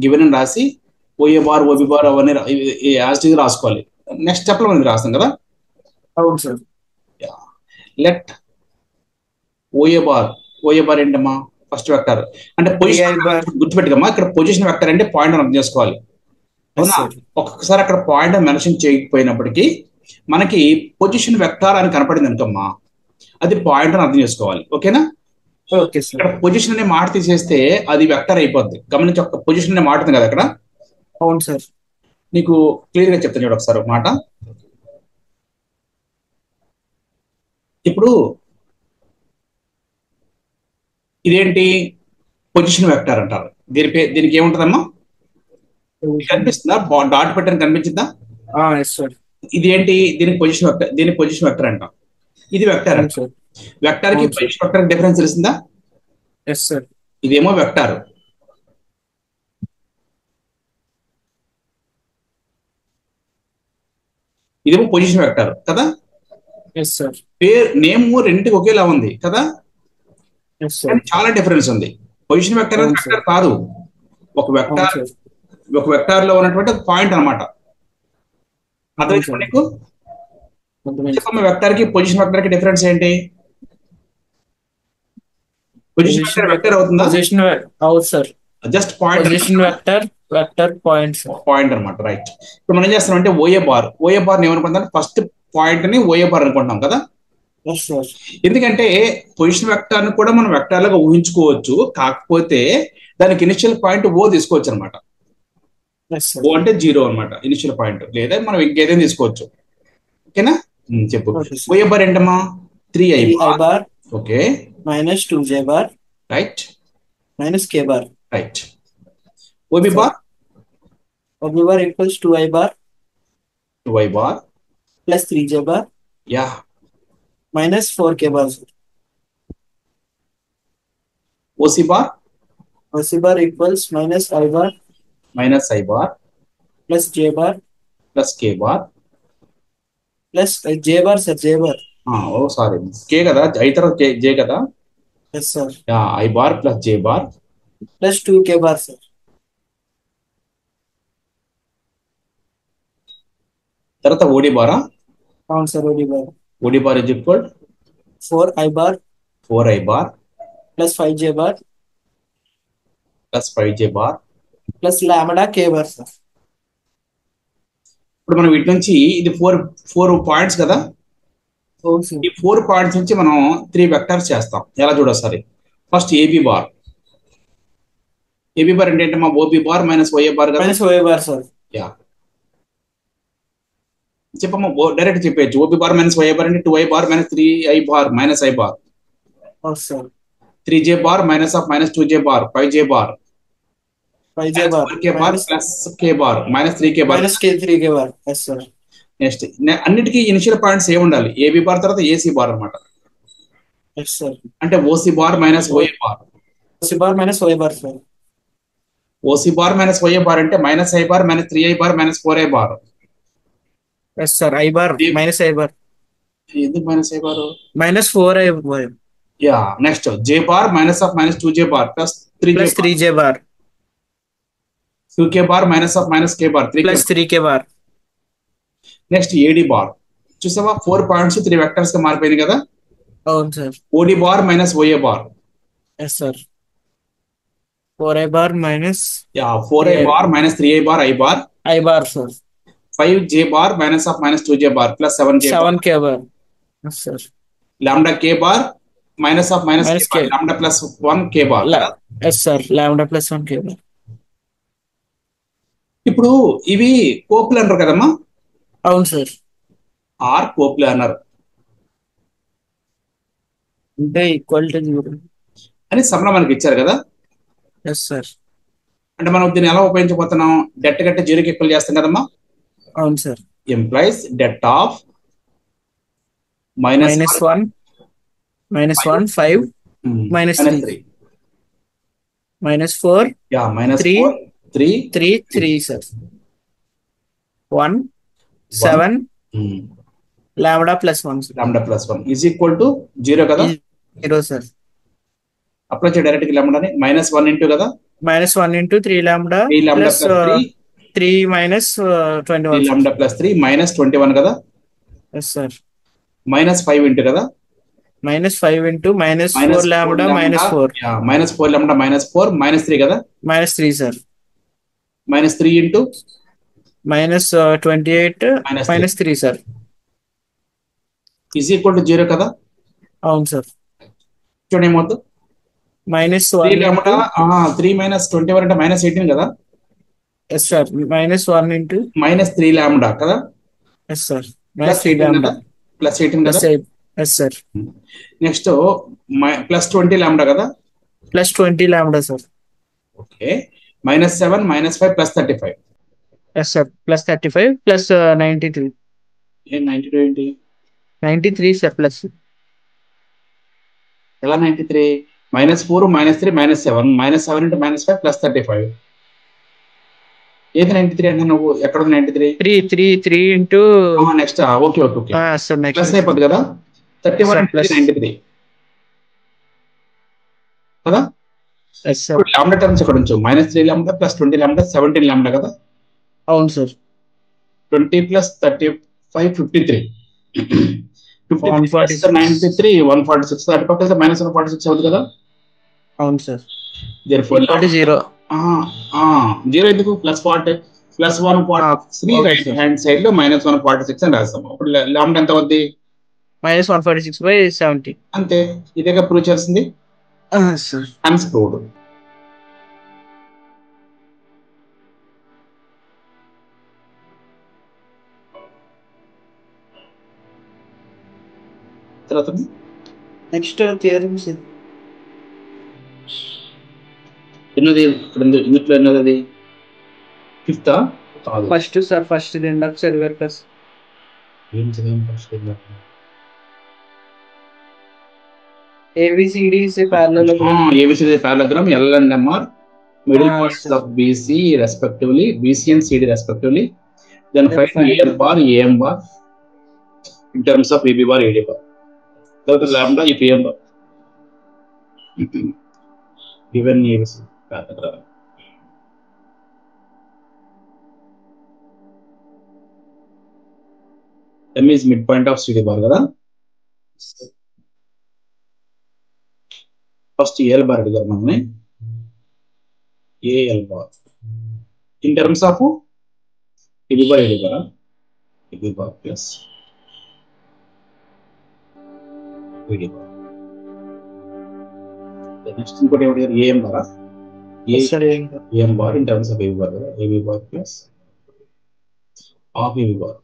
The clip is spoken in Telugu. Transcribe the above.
గివెన్ అని రాసి ఓఏ బార్ ఓబి బార్ అవన్నీ యాజ్ టీజ్ రాసుకోవాలి. నెక్స్ట్ స్టెప్ లో మనకి రాస్తాం కదా. అవును సార్. లెట్ ఓఏ బార్ ఏంటమ్మా ఫస్ట్ వెక్టర్ అంటే పొజిషన్ గుర్తుపెట్టుకమ్మా. ఇక్కడ పొజిషన్ వెక్టర్ అంటే పాయింట్ అర్థం చేసుకోవాలి. అవునా? ఒక్కొక్కసారి అక్కడ పాయింట్ మెన్షన్ చేయకపోయినప్పటికీ మనకి పొజిషన్ వెక్టర్ అని కనపడింది అనుకమ్మా, అది పాయింట్ అని అర్థం చేసుకోవాలి. ఓకేనా? ఇక్కడ పొజిషన్ అనే మాట తీసేస్తే అది వెక్టర్ అయిపోద్ది. గమనించి, ఒక పొజిషన్ అనే మాట ఉంది కదా అక్కడ. అవును సార్. నీకు క్లియర్ గా చెప్తాను చూడు ఒకసారి ఒక మాట. ఇప్పుడు ఇదేంటి పొజిషన్ వెక్టర్ అంటారు. దీనికి ఏముంటదమ్మా కనిపిస్తుందా? డాట్ పెట్టని కనిపించిందా? ఇది ఏంటి? దీనికి పొజిషన్ వెక్టర్ అంటాం. ఇది వెక్టర్ అంటాం. వెక్టర్ కి పొజిషన్ వెక్టర్ డిఫరెన్స్ తెలిసిందా? ఇదేమో వెక్టర్, ఇదేమో పొజిషన్ వెక్టర్ కదా. పేరు నేమ్ రెండింటికి ఒకేలా ఉంది కదా, చాలా డిఫరెన్స్ ఉంది. పొజిషన్ వెక్టర్ అనేది వెక్టర్ కాదు, ఒక వెక్టర్ లో ఉన్నటువంటి పాయింట్ అనమాట. అర్థమైందా నీకు? చెప్పమ్మా, వెక్టర్ కి పొజిషన్ వెక్టర్ కి డిఫరెన్స్ ఏంటి? పొజిషన్ వెక్టర్ వెక్టర్ అవుతుందా? జస్ట్ పాయింట్, పాయింట్ అనమాట. రైట్. ఇప్పుడు మనం ఏం చేస్తాం అంటే ఓఏ బార్ ఏమనుకుంటాం? ఫస్ట్ పాయింట్ ని ఓఏ బార్ అనుకుంటాం కదా. ఎందుకంటే పొజిషన్ వెక్టర్ ని కూడా మనం వెక్టర్ లాగా ఊహించుకోవచ్చు, కాకపోతే దానికి ఇనిషియల్ పాయింట్ ఓ తీసుకోవచ్చు అనమాట. ఓ అంటే 0 అనమాట ఇనిషియల్ పాయింట్, లేదా మనం ఇంకేదైనా తీసుకోవచ్చు. ఓకేనా? చెప్పు. ఓఏ బార్ ఏంటమ్మా? 3i bar. Okay. -2j bar. Right. -k bar. Right. OB bar equals 2i bar. 2i bar plus 3j bar. Yeah. -4k bar. OC bar equals -i bar. -i bar plus j bar plus k bar plus j bar sir. j bar. Oh sorry, k కదా, i తర్వాత j కదా. Yeah, i bar plus j bar plus 2k bar sir. తర్వాత ఓడి బారా? అవును sir. OD bar is equal 4i bar plus 5j bar plus 5j bar plus lambda k bar sir. ఇప్పుడు మనం వీటి నుంచి ఇది ఫోర్ పాయింట్స్ కదా. ఈ 4 పాయింట్స్ నుంచి మనం 3 వెక్టర్స్ చేస్తాం. ఎలా చూడొకసారి. ఫస్ట్ ఏబి బార్ అంటే ఏంటమ్మా? OB bar minus OA bar కదా. యా, చెప్పమ్మా, డైరెక్ట్ చెప్పేయచ్చు. OB bar minus OA bar అంటే 2i bar minus 3i bar minus i bar. 3j bar minus of minus 2j bar 5j bar 4k bar plus k bar minus 3k bar. Next అన్నిటికీ ఇనిషియల్ పాయింట్స్ ఏ ఉండాలి? ఏబి బార్ తర్వాత ఏసీ బార్ అనమాట. అంటే OC bar minus OA bar. OC bar minus OA bar అంటే -i bar minus 3i bar minus 4i bar. i bar minus i bar. ఎందుకు -i bar? -4i bar. Yeah. Next j bar minus of minus 2j bar plus 3j bar 2k bar minus of minus k bar plus 3k bar. Next AD bar. చూసావా, 4 పాయింట్స్ 3 వెక్టర్స్ గా మారిపోయింది కదా. అవును sir. OD bar minus OA bar. 4i bar minus 4i bar minus 3i bar i bar sir. 5j bar minus of minus 2j bar plus 7k bar sir. Lambda k bar minus of minus k lambda plus 1k bar. Lambda plus 1k bar. ఇప్పుడు ఇవి కోప్లానర్ కదమ్మా. అవును సార్. ఆర్ కోప్లానర్ అంటే ఈక్వల్ టు 0 అని సమ్లో మనకి ఇచ్చారు కదా. అంటే మనం దీన్ని ఎలా ఉపయోగించబోతున్నాం? డెట్ కట్టే 0కి ఈక్వల్ చేస్తాం కదమ్మా. అవును sir. Employees det of -1 5 -3 -4 yeah -4 3 sir. 1 7 lambda plus 1 is equal to 0 కదా. 0 సార్. అప్లై చేయ డైరెక్ట్ గా లాంబ్డాని -1 ఇంటూ కదా. -1 into 3 lambda 3 lambda plus plus 3 3 minus 3 21 sir. lambda plus 3 minus 21 కదా, Yes sir. minus 5 into కదా, -5 into minus 4 minus 4 lambda minus lambda, 4 minus 4 lambda minus 4 minus 3 కదా, -3 sir. minus 3 into -28 minus 3 -3 sir. is equal to 0 కదా. అవును సార్. చూడండి ఏమవుతుంది, 3 -1 lambda into 3 minus 21 అంటే minus 18 కదా, yes sir. -1 into minus 3 lambda కదా, yes sir. plus -3 18 lambda కదా, plus 18 plus కదా. 8 yes sir. Next plus 20 lambda కదా, plus 20 lambda sir. Okay, minus 7 minus 5 plus 35. Yes sir. plus 35 plus 93 ఏం 92 ఏంటి, 93 sir plus ఎలా 93, minus 4 minus 3 minus 7 minus 7 into minus 5 plus 35. ఏది 93 అంటే నువ్వు ఎక్కడ ఉంది 93, 3 into next okay okay okay sir next plus అయిపోద్ది కదా, 31 sir into plus 93 కదా. yes sir. ఇప్పుడు లాంబ్డా టర్మ్స్ ఇక్కడ ఉంచు, -3 లాంబ్డా ప్లస్ 20 లాంబ్డా 17 లాంబ్డా కదా, అవును సార్. 20 plus 35 53 53 plus 146 93 146, అటు పక్క minus 146 అవుతుంది కదా. అవును సార్. therefore 0 0 ఎందుకు, plus 40 plus 146 right hand side లో -146 అని రాస్తాం. అప్పుడు లాంబ్డా ఎంత అవుద్ది, -146/70 అంతే. ఇదేగా ప్రూవ్ చేస్తుంది, సార్. Hence proved. తర్వాత నెక్స్ట్ థియరమ్స్ ఎన్నోది ఇక్కడ ఇందులో ఎన్నోది, అది ఫిఫ్తా కాదు, ఫస్ట్ సార్. ఫస్ట్ ఇందాక చదివారు ప్లస్ ఏం చదివాం first, ABCD is a parallelogram. ABCD parallelogram, L and M are middle points of BC respectively, BC and CD respectively. Then find AL bar, AM bar in terms of AB bar, AD bar. So lambda if AM bar given ABC parallelogram. M is midpoint of CD bar కదా. ఫస్ట్ ఏఎల్ బార్ అడిగారు మనల్ని, AL bar in terms of AB bar, AD bar, AB bar plus AD bar. Next ఇంకోటి ఏమి అడిగారు, ఏఎం బారా, AM bar in terms of AB bar కదా, AB bar plus of AB bar.